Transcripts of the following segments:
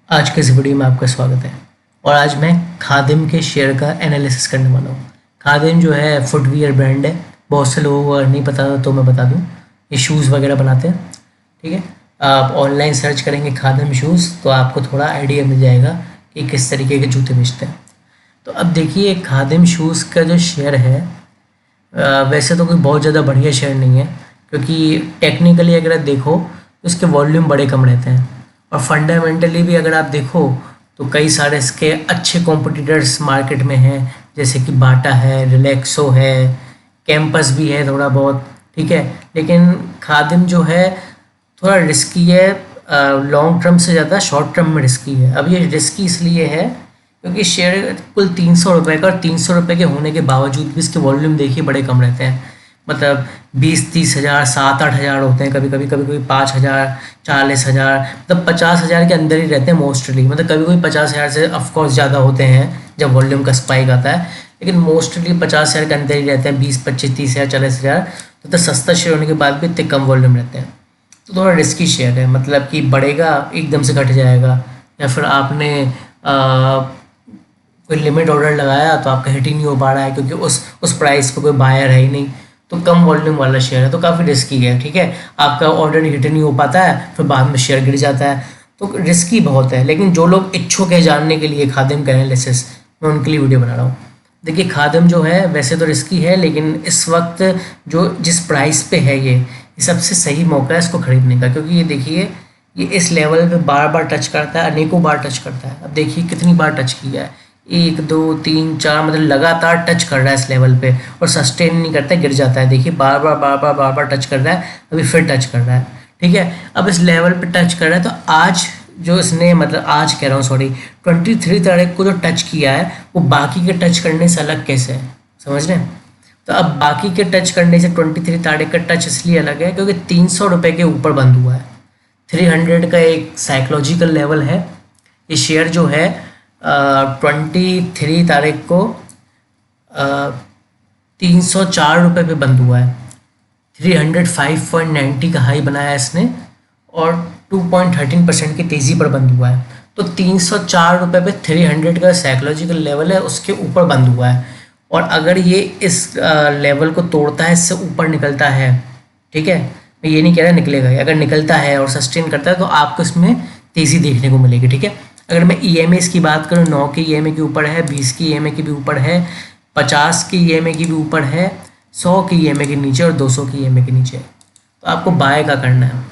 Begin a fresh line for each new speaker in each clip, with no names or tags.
आज के इस वीडियो में आपका स्वागत है। और आज मैं खादिम के शेयर का एनालिसिस करने वाला हूँ। खादिम जो है फुटवियर ब्रांड है, बहुत से लोगों को अगर नहीं पता तो मैं बता दूँ, ये शूज़ वगैरह बनाते हैं। ठीक है, आप ऑनलाइन सर्च करेंगे खादिम शूज़ तो आपको थोड़ा आइडिया मिल जाएगा कि किस तरीके के जूते बेचते हैं। तो अब देखिए, खादिम शूज़ का जो शेयर है, वैसे तो कोई बहुत ज़्यादा बढ़िया शेयर नहीं है, क्योंकि टेक्निकली अगर आप देखो तो इसके वॉल्यूम बड़े कम रहते हैं, और फंडामेंटली भी अगर आप देखो तो कई सारे इसके अच्छे कॉम्पिटिटर्स मार्केट में हैं, जैसे कि बाटा है, रिलैक्सो है, कैंपस भी है थोड़ा बहुत। ठीक है, लेकिन खादिम जो है थोड़ा रिस्की है, लॉन्ग टर्म से ज़्यादा शॉर्ट टर्म में रिस्की है। अब ये रिस्की इसलिए है क्योंकि शेयर कुल 300 रुपये का, और 300 रुपये के होने के बावजूद भी इसके वॉल्यूम देखिए बड़े कम रहते हैं। मतलब 20-30 हज़ार, 7-8 हज़ार होते हैं, कभी कभी 5 हज़ार, 40 हज़ार, मतलब 50 हज़ार के अंदर ही रहते हैं मोस्टली। मतलब कभी कोई 50 हज़ार से ऑफकोर्स ज़्यादा होते हैं जब वॉल्यूम का स्पाइक आता है, लेकिन मोस्टली 50 हज़ार के अंदर ही रहते हैं। 20-25-30 हज़ार, 40 हज़ार, तो सस्ता शेयर होने के बाद भी इतने कम वॉल्यूम रहते हैं, तो थोड़ा रिस्की शेयर है। मतलब कि बढ़ेगा एकदम से घट जाएगा, या फिर आपने कोई लिमिट ऑर्डर लगाया तो आपका हिट ही नहीं हो पा रहा है क्योंकि उस प्राइस पे कोई बायर है ही नहीं, तो कम वॉल्यूम वाला शेयर है, तो काफ़ी रिस्की है। ठीक है, आपका ऑर्डर हिट नहीं हो पाता है, फिर बाद में शेयर गिर जाता है, तो रिस्की बहुत है। लेकिन जो लोग इच्छुक है जानने के लिए खादिम का एनालिसिस, मैं उनके लिए वीडियो बना रहा हूँ। देखिए, खादिम जो है वैसे तो रिस्की है, लेकिन इस वक्त जो जिस प्राइस पे है ये सबसे सही मौका है इसको खरीदने का, क्योंकि ये देखिए, ये इस लेवल पे बार बार टच करता है, अनेकों बार टच करता है। अब देखिए कितनी बार टच किया है, 1 2 3 4, मतलब लगातार टच कर रहा है इस लेवल पे, और सस्टेन नहीं करता है, गिर जाता है। देखिए बार बार टच कर रहा है, अभी फिर टच कर रहा है। ठीक है, अब इस लेवल पे टच कर रहा है, तो आज जो इसने, मतलब आज कह रहा हूँ सॉरी, 23 तारीख को जो टच किया है वो बाकी के टच करने से अलग कैसे है, समझ रहे हैं? तो अब बाकी के टच करने से 23 तारीख का टच इसलिए अलग है क्योंकि 300 रुपये के ऊपर बंद हुआ है। 300 का एक साइकोलॉजिकल लेवल है। ये शेयर जो है 23 तारीख को 304 रुपये पे बंद हुआ है। 305.90 का हाई बनाया इसने, और 2.13% की तेज़ी पर बंद हुआ है। तो 304 रुपये पे 300 का साइकोलॉजिकल लेवल है, उसके ऊपर बंद हुआ है। और अगर ये इस लेवल को तोड़ता है, इससे ऊपर निकलता है, ठीक है, मैं ये नहीं कह रहा निकलेगा, अगर निकलता है और सस्टेन करता है तो आपको इसमें तेज़ी देखने को मिलेगी। ठीक है, अगर मैं EMA की बात करूँ, 9 के EMA के ऊपर है, 20 की EMA के भी ऊपर है, 50 की EMA की भी ऊपर है, 100 की EMA के नीचे और 200 की EMA के नीचे, तो आपको बाय का करना है।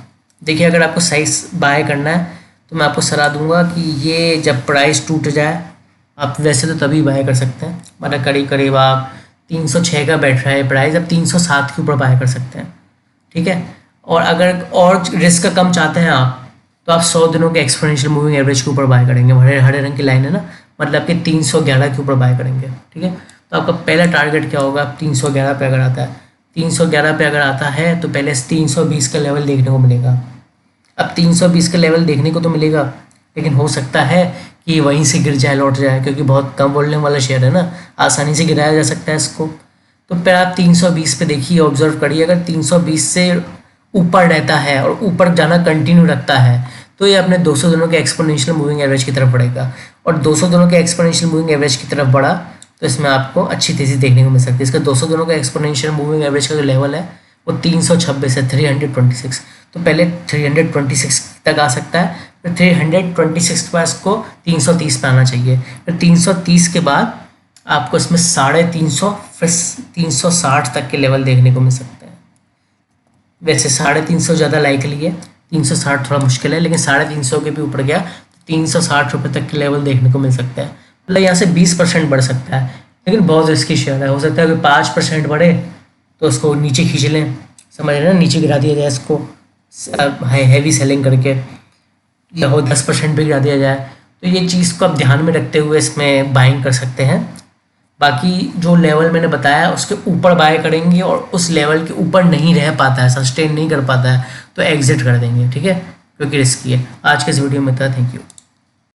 देखिए, अगर आपको साइज बाय करना है तो मैं आपको सलाह दूंगा कि ये जब प्राइस टूट जाए, आप वैसे तो तभी बाय कर सकते हैं, मतलब करीब करीब आप 306 का बैठ रहा है प्राइस, अब 307 के ऊपर बाय कर सकते हैं। ठीक है, और अगर और रिस्क कम चाहते हैं आप, तो आप 100 दिनों के एक्सपोनेंशियल मूविंग एवरेज के ऊपर बाय करेंगे। हरे रंग की लाइन है ना, मतलब कि 311 के ऊपर बाय करेंगे। ठीक है, तो आपका पहला टारगेट क्या होगा? 311 पे अगर आता है, 311 पे अगर आता है तो पहले 320 का लेवल देखने को मिलेगा। अब 320 का लेवल देखने को तो मिलेगा, लेकिन हो सकता है कि वहीं से गिर जाए, लौट जाए, क्योंकि बहुत कम वॉल्यूम वाला शेयर है ना, आसानी से गिराया जा सकता है इसको। तो फिर आप 320 पे देखिए, ऑब्जर्व करिए, अगर 320 से ऊपर रहता है और ऊपर जाना कंटिन्यू रखता है तो ये अपने 200 दिनों के एक्सपोनेंशियल मूविंग एवरेज की तरफ बढ़ेगा, और 200 दिनों के एक्सपोनेंशियल मूविंग एवरेज की तरफ बढ़ा तो इसमें आपको अच्छी तेज़ी देखने को मिल सकती है। इसका 200 दिनों का एक्सपोनेंशियल मूविंग एवरेज का जो लेवल है वो 326 है, 326। तो पहले 326 तक आ सकता है, फिर 326 के बाद इसको 330 पे आना चाहिए, फिर 330 के बाद आपको इसमें 350, फिर 360 तक के लेवल देखने को मिल सकते हैं। वैसे 350 ज़्यादा लाइकली है, 360 थोड़ा मुश्किल है, लेकिन 350 के भी ऊपर गया तो 360 रुपये तक के लेवल देखने को मिल सकता है। मतलब यहाँ से 20% बढ़ सकता है, लेकिन बहुत रिस्की शेयर है। हो सकता है कि 5% बढ़े तो उसको नीचे खींच लें, समझ रहे ना, नीचे गिरा दिया जाए इसको हैवी सेलिंग करके, या हो 10% भी गिरा दिया जाए। तो ये चीज़ को आप ध्यान में रखते हुए इसमें बाइंग कर सकते हैं। बाकी जो लेवल मैंने बताया उसके ऊपर बाय करेंगे, और उस लेवल के ऊपर नहीं रह पाता है, सस्टेन नहीं कर पाता है, तो एग्जिट कर देंगे। ठीक है, क्योंकि रिस्की है। आज के इस वीडियो में था, थैंक यू।